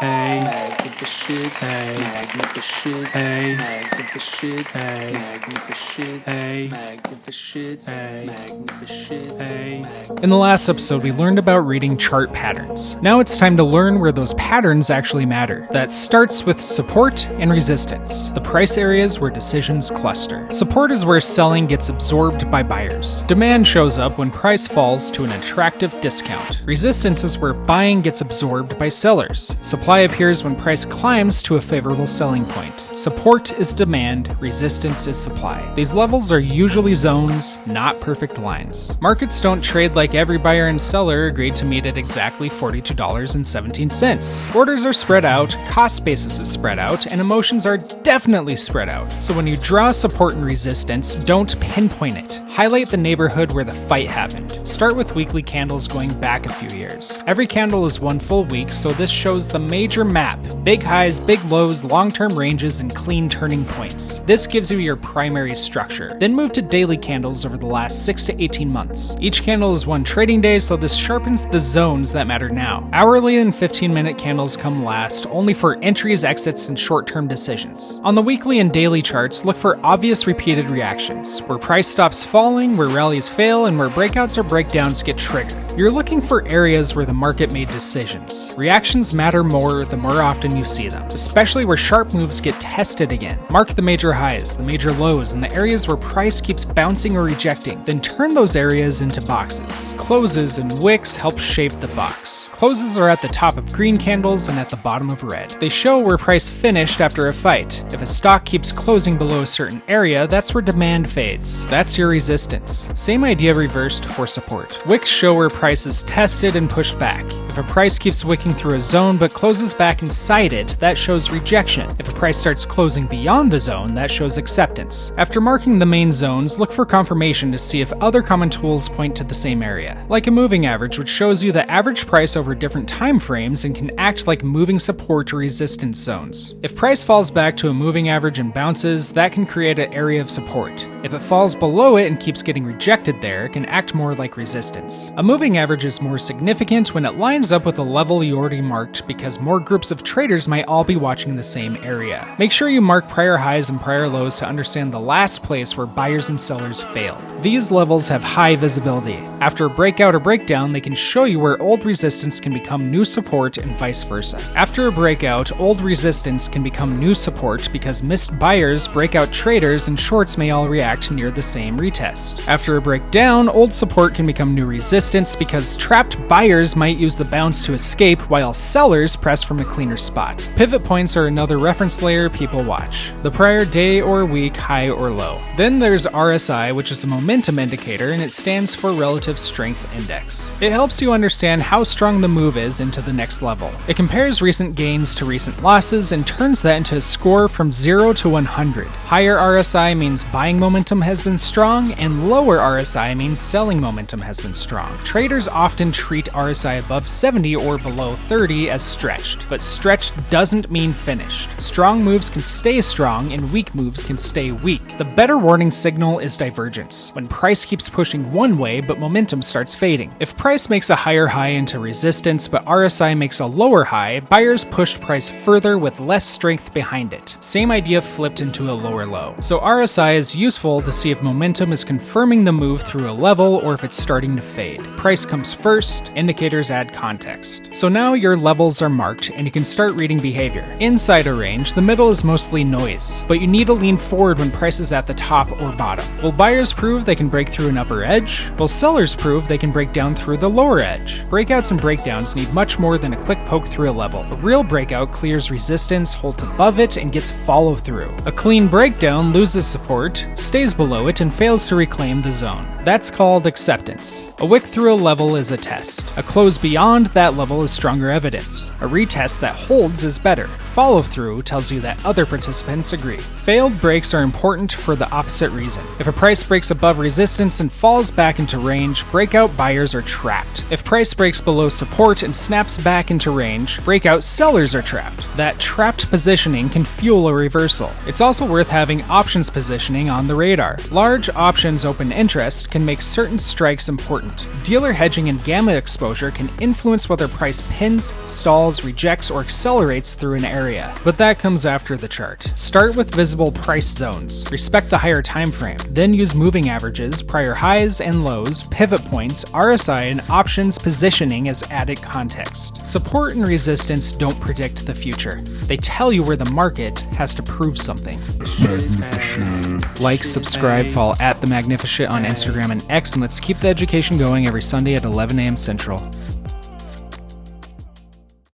hey, magnificent, hey, magnificent, hey, magnificent, hey, magnificent, hey, magnificent, hey, magnificent, hey. In the last episode, we learned about reading chart patterns. Now it's time to learn where those patterns actually matter. That starts with support and resistance, the price areas where decisions cluster. Support is where selling gets absorbed by buyers. Demand shows up when price falls to an attractive discount. Resistance is where buying gets absorbed by sellers. Supply appears when price climbs to a favorable selling point. Support is demand, resistance is supply. These levels are usually zones, not perfect lines. Markets don't trade like every buyer and seller agreed to meet at exactly $42.17. Orders are spread out, cost basis is spread out, and emotions are definitely spread out. So when you draw support and resistance, don't pinpoint it. Highlight the neighborhood where the fight happened. Start with weekly candles going back a few years. Every candle is one full week, so this shows the major map. Big highs, big lows, long-term ranges, and clean turning points. This gives you your primary structure. Then move to daily candles over the last 6 to 18 months. Each candle is one trading day, so this sharpens the zones that matter now. Hourly and 15-minute candles come last, only for entries, exits, and short-term decisions. On the weekly and daily charts, look for obvious repeated reactions, where price stops falling, where rallies fail, and where breakouts or breakdowns get triggered. You're looking for areas where the market made decisions. Reactions matter more the more often you see them, especially where sharp moves get tested again. Mark the major highs, the major lows, and the areas where price keeps bouncing or rejecting. Then turn those areas into boxes. Closes and wicks help shape the box. Closes are at the top of green candles and at the bottom of red. They show where price finished after a fight. If a stock keeps closing below a certain area, that's where demand fades. That's your resistance. Same idea reversed for support. Wicks show where price is tested and pushed back. If a price keeps wicking through a zone but closes back inside it, that shows rejection. If a price starts closing beyond the zone, that shows acceptance. After marking the main zones, look for confirmation to see if other common tools point to the same area. Like a moving average, which shows you the average price over different time frames and can act like moving support or resistance zones. If price falls back to a moving average and bounces, that can create an area of support. If it falls below it and keeps getting rejected there, it can act more like resistance. A moving average is more significant when it lines up with a level you already marked because more groups of traders might all be watching the same area. Make sure you mark prior highs and prior lows to understand the last place where buyers and sellers failed. These levels have high visibility. After a breakout or breakdown, they can show you where old resistance can become new support and vice versa. After a breakout, old resistance can become new support because missed buyers, breakout traders, and shorts may all react near the same retest. After a breakdown, old support can become new resistance because trapped buyers might use the bounce to escape while sellers press from a cleaner spot. Pivot points are another reference layer people watch. The prior day or week high or low. Then there's RSI, which is a momentum indicator, and it stands for Relative Strength Index. It helps you understand how strong the move is into the next level. It compares recent gains to recent losses and turns that into a score from 0 to 100. Higher RSI means buying momentum has been strong, and lower RSI means selling momentum has been strong. Traders often treat RSI above 70 or below 30 as stretched, but stretched doesn't mean finished. Strong moves can stay strong and weak moves can stay weak. The better warning signal is divergence, when price keeps pushing one way but momentum starts fading. If price makes a higher high into resistance but RSI makes a lower high, buyers pushed price further with less strength behind it. Same idea flipped into a lower low. So RSI is useful to see if momentum is confirming the move through a level or if it's starting to fade. Price comes first, indicators add context. So now your levels are marked and you can start reading behavior. Inside a range, the middle is mostly noise, but you need to lean forward when price is at the top or bottom. Will buyers prove they can break through an upper edge? Will sellers prove they can break down through the lower edge? Breakouts and breakdowns need much more than a quick poke through a level. A real breakout clears resistance, holds above it, and gets follow through. A clean breakdown loses support, stays below it, and fails to reclaim the zone. That's called acceptance. A wick through a level is a test. A close beyond that level is stronger evidence. A retest that holds is better. Follow through tells you that other participants agree. Failed breaks are important for the opposite reason. If a price breaks above resistance and falls back into range, breakout buyers are trapped. If price breaks below support and snaps back into range, breakout sellers are trapped. That trapped positioning can fuel a reversal. It's also worth having options positioning on the radar. Large options open interest can make certain strikes important. Dealer hedging and gamma exposure can influence whether price pins, stalls, rejects, or accelerates through an area. But that comes after the chart. Start with visible price zones. Respect the higher time frame. Then use moving averages, prior highs and lows, pivot points, RSI, and options positioning as added context. Support and resistance don't predict the future. They tell you where the market has to prove something. Like, subscribe, follow at The Magnificent on Instagram and X, and let's keep the education going every Sunday at 11 a.m. Central.